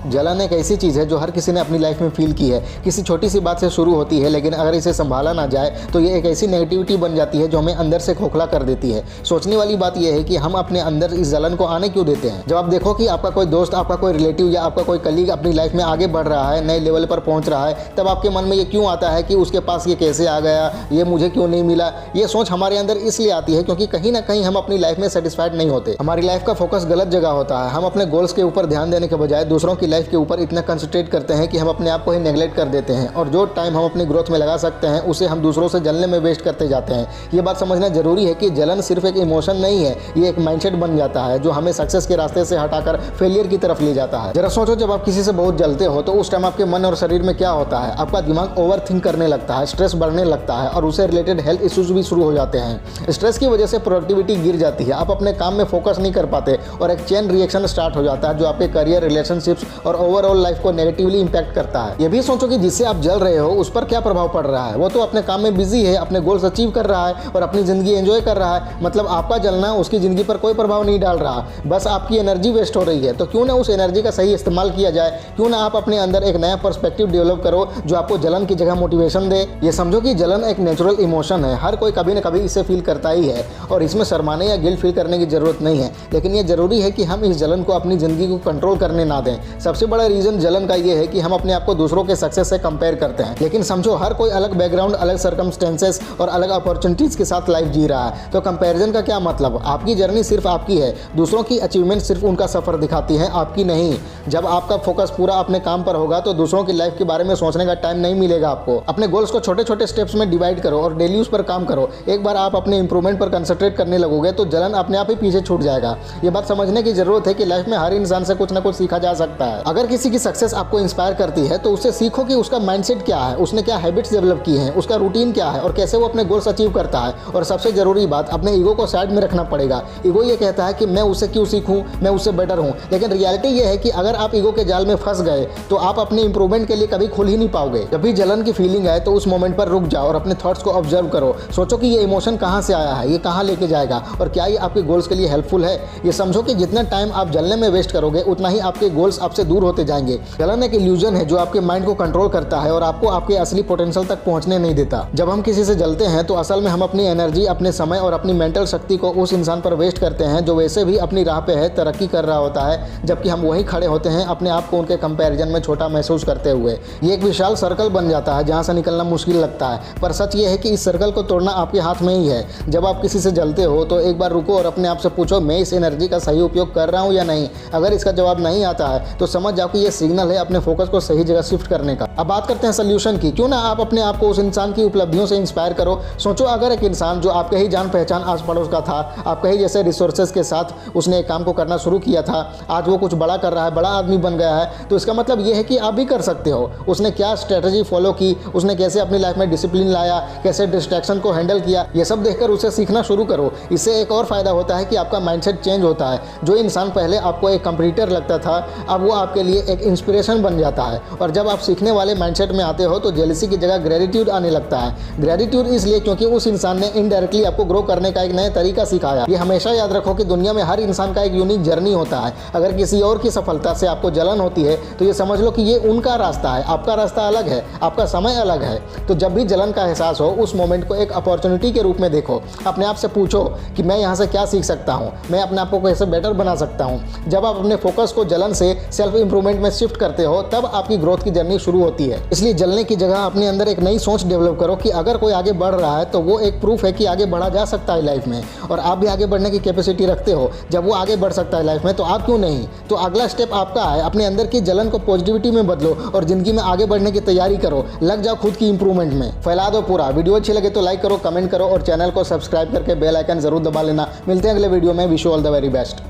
जलन एक ऐसी चीज़ है जो हर किसी ने अपनी लाइफ में फील की है। किसी छोटी सी बात से शुरू होती है, लेकिन अगर इसे संभाला ना जाए तो ये एक ऐसी नेगेटिविटी बन जाती है जो हमें अंदर से खोखला कर देती है। सोचने वाली बात यह है कि हम अपने अंदर इस जलन को आने क्यों देते हैं। जब आप देखो कि आपका कोई दोस्त, आपका कोई रिलेटिव या आपका कोई कलीग अपनी लाइफ में आगे बढ़ रहा है, नए लेवल पर पहुंच रहा है, तब आपके मन में ये क्यों आता है कि उसके पास ये कैसे आ गया, ये मुझे क्यों नहीं मिला। ये सोच हमारे अंदर इसलिए आती है क्योंकि कहीं ना कहीं हम अपनी लाइफ में सेटिस्फाइड नहीं होते। हमारी लाइफ का फोकस गलत जगह होता है। हम अपने गोल्स के ऊपर ध्यान देने के बजाय दूसरों की लाइफ के ऊपर इतना कंसंट्रेट करते हैं कि हम अपने आप को ही नेगलेक्ट कर देते हैं, और जो टाइम हम अपनी ग्रोथ में लगा सकते हैं उसे हम दूसरों से जलने में वेस्ट करते जाते हैं। ये बात समझना जरूरी है कि जलन सिर्फ एक इमोशन नहीं है, ये एक माइंडसेट बन जाता है जो हमें सक्सेस के रास्ते से हटाकर फेलियर की तरफ ले जाता है। जरा सोचो, जब आप किसी से बहुत जलते हो तो उस टाइम आपके मन और शरीर में क्या होता है। आपका दिमाग ओवर थिंक करने लगता है, स्ट्रेस बढ़ने लगता है और उससे रिलेटेड हेल्थ इश्यूज भी शुरू हो जाते हैं। स्ट्रेस की वजह से प्रोडक्टिविटी गिर जाती है, आप अपने काम में फोकस नहीं कर पाते और एक चेन रिएक्शन स्टार्ट हो जाता है जो आपके करियर, रिलेशनशिप्स और ओवरऑल लाइफ को नेगेटिवली इंपैक्ट करता है। ये भी सोचो कि जिससे आप जल रहे हो उस पर क्या प्रभाव पड़ रहा है। वो तो अपने काम में बिजी है, अपने गोल्स अचीव कर रहा है और अपनी जिंदगी एंजॉय कर रहा है। मतलब आपका जलना उसकी जिंदगी पर कोई प्रभाव नहीं डाल रहा, बस आपकी एनर्जी वेस्ट हो रही है। तो क्यों ना उस एनर्जी का सही इस्तेमाल किया जाए, क्यों ना आप अपने अंदर एक नया पर्सपेक्टिव डेवलप करो जो आपको जलन की जगह मोटिवेशन दे। ये समझो कि जलन एक नेचुरल इमोशन है, हर कोई कभी ना कभी इसे फील करता ही है और इसमें शर्माने या गिल्ट फील करने की जरूरत नहीं है। लेकिन ये जरूरी है कि हम इस जलन को अपनी जिंदगी को कंट्रोल करने ना दें। सबसे बड़ा रीजन जलन का ये है कि हम अपने आप को दूसरों के सक्सेस से कंपेयर करते हैं। लेकिन समझो, हर कोई अलग बैकग्राउंड, अलग सर्कमस्टेंसेस और अलग अपॉर्चुनिटीज के साथ लाइफ जी रहा है। तो कंपैरिजन का क्या मतलब। आपकी जर्नी सिर्फ आपकी है, दूसरों की अचीवमेंट सिर्फ उनका सफर दिखाती है, आपकी नहीं। जब आपका फोकस पूरा अपने काम पर होगा तो दूसरों की लाइफ के बारे में सोचने का टाइम नहीं मिलेगा आपको। अपने गोल्स को छोटे छोटे स्टेप्स में डिवाइड करो और डेली उस पर काम करो। एक बार आप अपने इंप्रूवमेंट पर कंसंट्रेट करने लगोगे तो जलन अपने आप ही पीछे छूट जाएगा। ये बात समझने की जरूरत है कि लाइफ में हर इंसान से कुछ ना कुछ सीखा जा सकता है। अगर किसी की सक्सेस आपको इंस्पायर करती है तो उससे सीखो कि उसका माइंडसेट क्या है, उसने क्या हैबिट्स डेवलप की हैं, उसका रूटीन क्या है और कैसे वो अपने गोल्स अचीव करता है। और सबसे जरूरी बात, अपने ईगो को साइड में रखना पड़ेगा। ईगो ये कहता है कि मैं उससे क्यों सीखूं, मैं उससे बेटर हूं। लेकिन रियलिटी ये है कि अगर आप ईगो के जाल में फंस गए तो आप अपने इंप्रूवमेंट के लिए कभी खुल ही नहीं पाओगे। जब भी जलन की फीलिंग आए तो उस मोमेंट पर रुक जाओ और अपने थॉट्स को ऑब्जर्व करो। सोचो कि ये इमोशन कहाँ से आया है, ये कहाँ लेके जाएगा और क्या ये आपके गोल्स के लिए हेल्पफुल है। ये समझो कि जितना टाइम आप जलने में वेस्ट करोगे उतना ही आपके गोल्स आपसे दूर होते जाएंगे। जलन एक इल्यूजन है जो आपके माइंड को कंट्रोल करता है और आपको आपके असली पोटेंशियल तक पहुंचने नहीं देता। जब हम किसी से जलते हैं तो असल में हम अपनी एनर्जी, अपने समय और अपनी मेंटल शक्ति को उस इंसान पर वेस्ट करते हैं जो वैसे भी अपनी राह पे है, तरक्की कर रहा होता है, जबकि हम वहीं खड़े होते हैं अपने आप को उनके कंपैरिजन में छोटा महसूस करते हुए। ये एक विशाल सर्कल बन जाता है जहां से निकलना मुश्किल लगता है, पर सच ये है कि इस सर्कल को तोड़ना आपके हाथ में ही है। जब आप किसी से जलते हो तो एक बार रुको और अपने आप से पूछो, मैं इस एनर्जी का सही उपयोग कर रहा हूँ या नहीं। अगर इसका जवाब नहीं आता है तो समझ जाओ कि ये सिग्नल है अपने फोकस को सही जगह शिफ्ट करने का। अब बात करते हैं सोल्यूशन की। क्यों ना आप अपने आप को उस इंसान की उपलब्धियों से इंस्पायर करो। सोचो, अगर एक इंसान जो आपके ही जान पहचान आस पड़ोस का था, आपके ही जैसे रिसोर्सेज के साथ उसने एक काम को करना शुरू किया था, आज वो कुछ बड़ा कर रहा है, बड़ा आदमी बन गया है, तो इसका मतलब ये है कि आप भी कर सकते हो। उसने क्या स्ट्रेटजी फॉलो की, उसने कैसे अपनी लाइफ में डिसिप्लिन लाया, कैसे डिस्ट्रैक्शन को हैंडल किया, ये सब देखकर उसे सीखना शुरू करो। इससे एक और फायदा होता है कि आपका माइंडसेट चेंज होता है। जो इंसान पहले आपको एक कंपटीटर लगता था, अब वो आपके लिए एक इंस्पिरेशन बन जाता है। और जब आप सीखने वाले माइंडसेट में आते हो तो जेलसी की जगह ग्रेटिट्यूड आने लगता है। ग्रेटिट्यूड इसलिए क्योंकि उस इंसान ने इनडायरेक्टली आपको ग्रो करने का एक नया तरीका सिखाया। ये हमेशा याद रखो कि दुनिया में हर इंसान का एक यूनिक जर्नी होता है। अगर किसी और की सफलता से आपको जलन होती है तो ये समझ लो कि ये उनका रास्ता है, आपका रास्ता अलग है, आपका समय अलग है। तो जब भी जलन का एहसास हो उस मोमेंट को एक अपॉर्चुनिटी के रूप में देखो। अपने आप से पूछो कि मैं यहाँ से क्या सीख सकता हूँ, मैं अपने आप को कैसे बेटर बना सकता हूँ। जब आप अपने फोकस को जलन से सेल्फ इंप्रूवमेंट में शिफ्ट करते हो तब आपकी ग्रोथ की जर्नी शुरू होती है। इसलिए जलने की जगह अपने अंदर एक नई सोच डेवलप करो कि अगर कोई आगे बढ़ रहा है तो वो एक प्रूफ है कि आगे बढ़ा जा सकता है लाइफ में, और आप भी आगे बढ़ने की कैपेसिटी रखते हो। जब वो आगे बढ़ सकता है लाइफ में तो आप क्यों नहीं। तो अगला स्टेप आपका है, अपने अंदर की जलन को पॉजिटिविटी में बदलो और जिंदगी में आगे बढ़ने की तैयारी करो। लग जाओ खुद की इंप्रूवमेंट में, फैला दो पूरा। वीडियो अच्छी लगे तो लाइक करो, कमेंट करो और चैनल को सब्सक्राइब करके बेल आइकन जरूर दबा लेना। मिलते हैं अगले वीडियो में। Wish you all the very best.